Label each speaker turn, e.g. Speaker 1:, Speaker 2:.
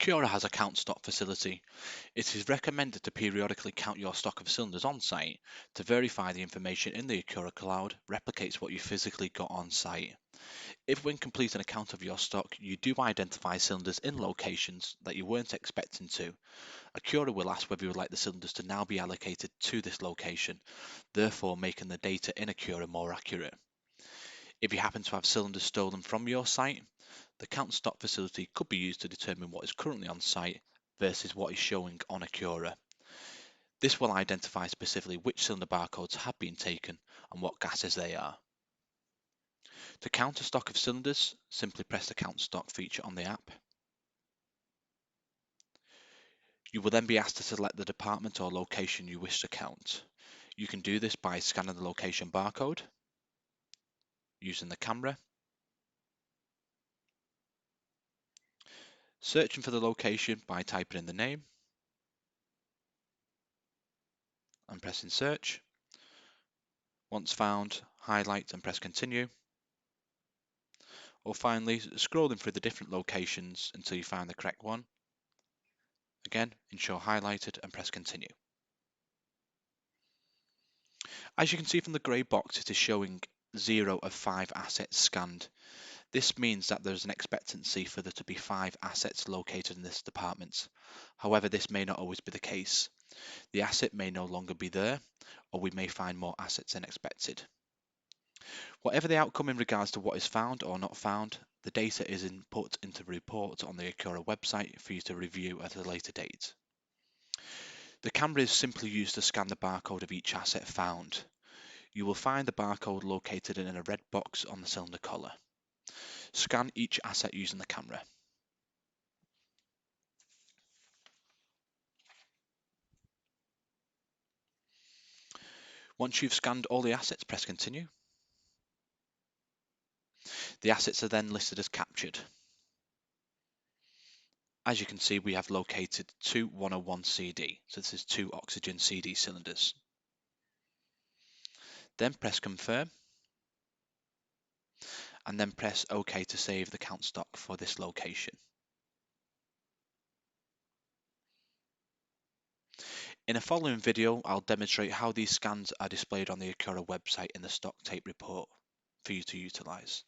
Speaker 1: ACCURA has a count stock facility. It is recommended to periodically count your stock of cylinders on site to verify the information in the ACCURA cloud replicates what you physically got on site. If when completing a count of your stock you do identify cylinders in locations that you weren't expecting to, ACCURA will ask whether you would like the cylinders to now be allocated to this location, therefore making the data in ACCURA more accurate. If you happen to have cylinders stolen from your site, the count stock facility could be used to determine what is currently on site versus what is showing on ACCURA. This will identify specifically which cylinder barcodes have been taken and what gases they are. To count a stock of cylinders, simply press the count stock feature on the app. You will then be asked to select the department or location you wish to count. You can do this by scanning the location barcode, using the camera, searching for the location by typing in the name, and pressing search. Once found, highlight and press continue. Or finally, scrolling through the different locations until you find the correct one. Again, ensure highlighted and press continue. As you can see from the grey box, it is showing 0 of 5 assets scanned. This means that there's an expectancy for there to be 5 assets located in this department. However, this may not always be the case. The asset may no longer be there, or we may find more assets than expected. Whatever the outcome in regards to what is found or not found, the data is input into the report on the ACCURA website for you to review at a later date. The camera is simply used to scan the barcode of each asset found. You will find the barcode located in a red box on the cylinder collar. Scan each asset using the camera. Once you've scanned all the assets, press continue. The assets are then listed as captured. As you can see, we have located 2 101 CD, so this is 2 oxygen CD cylinders. Then press confirm, and then press OK to save the count stock for this location. In a following video, I'll demonstrate how these scans are displayed on the ACCURA website in the stock tape report for you to utilise.